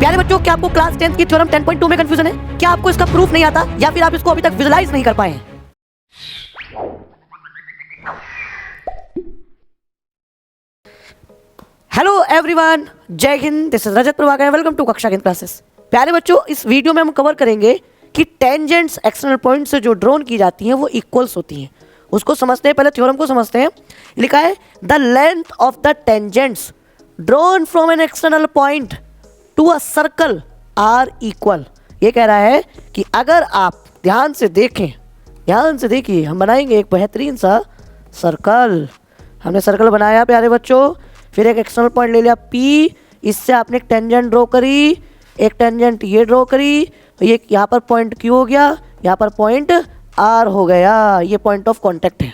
प्यारे बच्चों, क्या आपको क्लास 10th की थ्योरम 10.2 में कंफ्यूजन है? क्या आपको इसका प्रूफ नहीं आता या फिर आप इसको अभी तक विजुलाइज नहीं कर पाए हैं? हेलो एवरीवन, जय हिंद। This is Rajat Prabhakar, welcome to Kaksha Hind classes. प्यारे बच्चों, इस वीडियो में हम कवर करेंगे कि टेंजेंट्स एक्सटर्नल पॉइंट से जो ड्रॉन की जाती हैं वो इक्वल्स होती हैं। उसको समझते हैं, पहले थ्योरम को समझते हैं। लिखा है the length of the tangents drawn from an external point to a circle are equal. ये कह रहा है कि अगर आप ध्यान से देखिए, हम बनाएंगे एक बेहतरीन सा सर्कल। हमने सर्कल बनाया प्यारे बच्चों, फिर एक एक्सटर्नल पॉइंट ले लिया P, इससे आपने एक टेंजेंट ड्रॉ करी, एक टेंजेंट ये ड्रॉ करी, ये यहाँ पर पॉइंट Q हो गया, यहाँ पर पॉइंट R हो गया, ये पॉइंट ऑफ कॉन्टैक्ट है।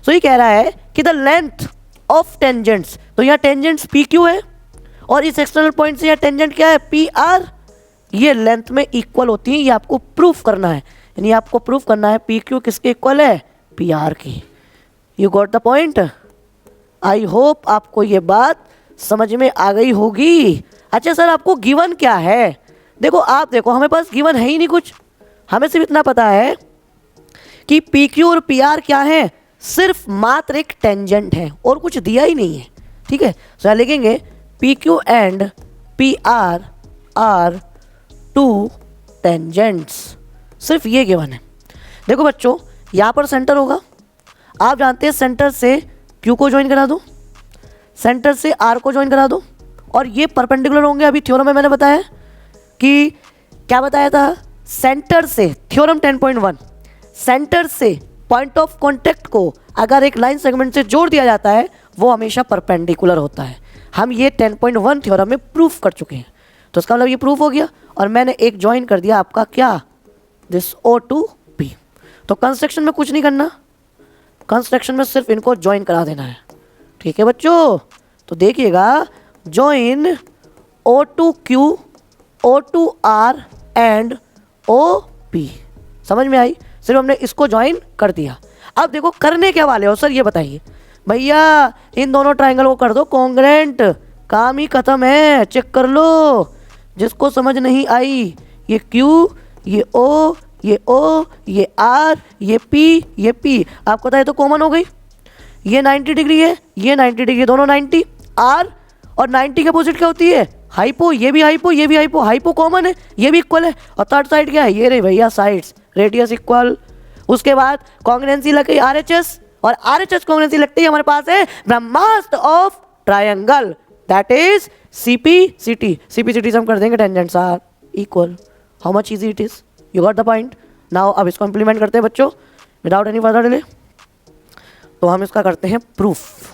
सो ये कह रहा है कि द लेंथ ऑफ टेंजेंट्स, तो यहाँ टेंजेंट्स PQ है और इस एक्सटर्नल पॉइंट से यहाँ टेंजेंट क्या है PR, ये लेंथ में इक्वल होती है। ये आपको प्रूफ करना है, यानी आपको प्रूफ करना है PQ किसके इक्वल है, PR की। You got the point. I hope आपको ये बात समझ में आ गई होगी। अच्छा सर, आपको गिवन क्या है? देखो हमें पास गिवन है ही नहीं कुछ। हमें सिर्फ इतना पता है कि PQ और PR क्या है, सिर्फ मात्र एक टेंजेंट है और कुछ दिया ही नहीं है। ठीक है, सो यहाँ लिखेंगे PQ and PR are two tangents, सिर्फ ये गिवन है। देखो बच्चों, यहाँ पर सेंटर होगा, आप जानते हैं सेंटर से Q को ज्वाइन करा दो, सेंटर से R को ज्वाइन करा दो, और ये परपेंडिकुलर होंगे। अभी थ्योरम में मैंने बताया कि क्या बताया था, सेंटर से, थ्योरम 10.1, सेंटर से पॉइंट ऑफ कॉन्टैक्ट को अगर एक लाइन सेगमेंट से जोड़ दिया जाता है वो हमेशा परपेंडिकुलर होता है। हम ये 10.1 थ्योरम में प्रूफ कर चुके हैं, तो इसका मतलब ये प्रूफ हो गया। और मैंने एक ज्वाइन कर दिया आपका क्या, दिस O to P। तो कंस्ट्रक्शन में कुछ नहीं करना, कंस्ट्रक्शन में सिर्फ इनको ज्वाइन करा देना है। ठीक है बच्चों, तो देखिएगा, join O to Q, O to R and OP। समझ में आई? सिर्फ हमने इसको ज्वाइन कर दिया। अब देखो करने क्या वाले हो सर, ये बताइए भैया। इन दोनों ट्राइंगल को कर दो कॉन्ग्रेंट, काम ही खत्म है, चेक कर लो। जिसको समझ नहीं आई, ये Q, ये O, ये O, ये R, ये P, ये P, आपको पता है तो कॉमन हो गई। ये 90 डिग्री है, ये 90 डिग्री, दोनों 90। R और 90 के अपोजिट क्या होती है, हाइपो। ये भी हाइपो, ये भी हाइपो, हाइपो कॉमन है, ये भी इक्वल है। और थर्ड साइड क्या है, ये रही भैया साइड्स, रेडियस इक्वल। उसके बाद कॉन्ग्रुएंसी लग गई RHS, और RHS कॉन्ग्रुएंसी लगती है हमारे पास है brahmastra of triangle, that is CPCT। CPCT से हम कर देंगे tangents are equal. How much easy it is, you got the point. Now अब इसको इंप्लीमेंट करते हैं बच्चों विदाउट एनी फर्दर डिले। तो हम इसका करते हैं प्रूफ।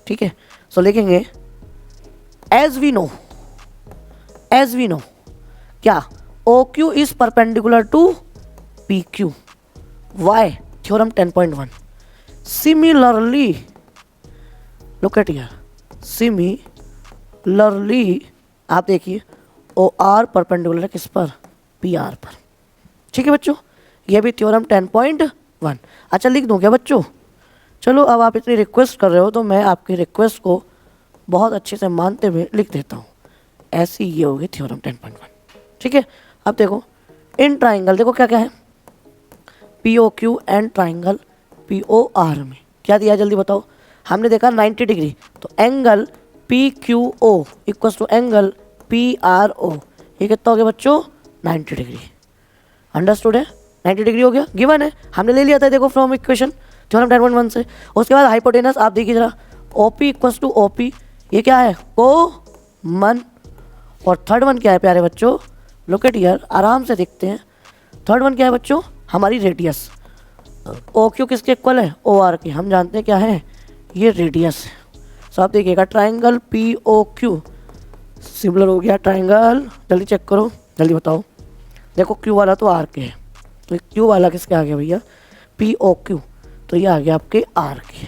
ठीक है, सो लिखेंगे एज वी नो क्या, OQ is perpendicular to PQ। Why, theorem 10.1। Similarly, look at here, similarly आप देखिए OR परपेंडिकुलर है किस पर, PR पर। ठीक है बच्चों, ये भी थ्योरम 10.1। अच्छा लिख दूं क्या बच्चों? चलो, अब आप इतनी रिक्वेस्ट कर रहे हो तो मैं आपकी रिक्वेस्ट को बहुत अच्छे से मानते हुए लिख देता हूँ। ऐसी ये होगी थ्योरम 10.1। ठीक है, अब देखो इन ट्राइंगल, देखो क्या क्या है, POQ एंड ट्राइंगल POR में क्या दिया है जल्दी बताओ। हमने देखा 90 डिग्री, तो angle PQO equals to angle PRO। ये कितना हो गया बच्चों, 90 डिग्री। अंडरस्टूड है, 90 डिग्री हो गया, गिवन है, हमने ले लिया था देखो फ्रॉम इक्वेशन थ्योरम 10.1 से। उसके बाद हाइपोटेनस आप देखिए जरा, OP इक्वल्स टू OP, ये क्या है, कॉमन। और थर्ड वन क्या है प्यारे बच्चों, लुक एट हियर, आराम से देखते हैं। थर्ड वन क्या है बच्चों, हमारी रेडियस। OQ किसके इक्वल है, OR के। हम जानते हैं क्या है, ये रेडियस है। सो आप देखिएगा ट्राइंगल POQ सिमिलर हो गया ट्राइंगल, जल्दी चेक करो, जल्दी बताओ। देखो Q वाला तो R के है, तो Q वाला किसके आ गया भैया, POQ, तो ये आ गया आपके R के।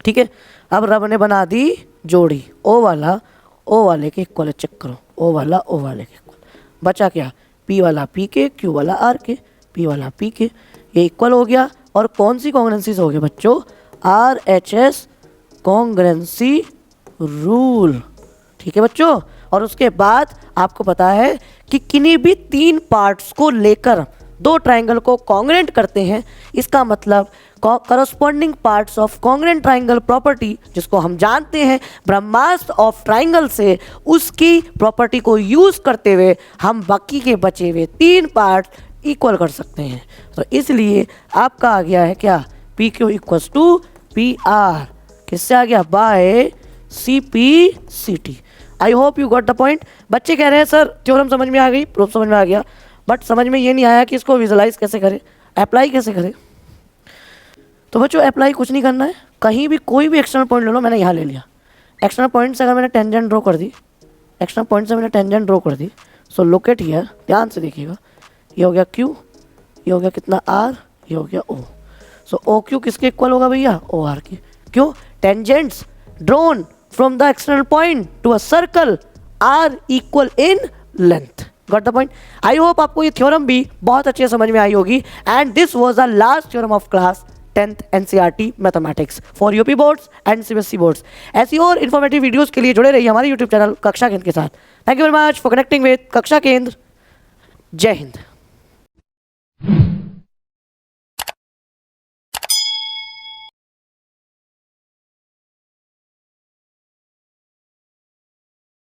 ठीक है, अब रब ने बना दी जोड़ी, O वाला O वाले के इक्वल है, चेक करो, O वाला O वाले के इक्वल। बचा क्या, P वाला P के, Q वाला R के, P वाला P के, ये इक्वल हो गया। और कौन सी कॉन्ग्रुएंसीज हो गए बच्चों, RHS कॉन्ग्रुएंसी रूल। ठीक है बच्चों, और उसके बाद आपको पता है कि किन्हीं भी 3 पार्ट्स को लेकर 2 ट्राइंगल को कॉन्ग्रेंट करते हैं, इसका मतलब corresponding parts of congruent triangle property, जिसको हम जानते हैं ब्रह्मास्त्र ऑफ ट्राइंगल से, उसकी प्रॉपर्टी को यूज करते हुए हम बाकी के बचे हुए 3 पार्ट इक्वल कर सकते हैं। तो इसलिए आपका आ गया है क्या, P Q equals to P R, किससे आ गया, by C P C T. I hope you got the point. बच्चे कह रहे हैं सर थ्योरम समझ में आ गई, प्रूफ समझ में आ गया, बट समझ में ये नहीं आया कि इसको विजुलाइज कैसे करें, अप्लाई कैसे करें। तो बच्चों अप्लाई कुछ नहीं करना है, कहीं भी कोई भी एक्सटर्नल पॉइंट ले लो। मैंने यहाँ ले लिया, एक्सटर्नल पॉइंट से अगर मैंने टेंजेंट ड्रॉ कर दी, एक्सटर्नल पॉइंट से मैंने टेंजेंट ड्रॉ कर दी, सो लोकेट हियर, ध्यान से देखिएगा, ये हो गया क्यू, ये हो गया कितना आर, ये हो गया ओ। सो ओ क्यू किसके इक्वल होगा भैया, ओ आर की। क्यों, tangents drawn from the external point to a circle are equal in length. Got the point. I hope आपको ये थ्योरम भी बहुत अच्छे समझ में आई होगी। And this was the last theorem of class 10th NCERT mathematics for UP boards and CBSE boards. ऐसी और इन्फॉर्मेटिव वीडियोस के लिए जुड़े रहिए हमारे यूट्यूब चैनल कक्षा केंद्र के साथ। Thank you very much for connecting with कक्षा केंद्र। जय हिंद।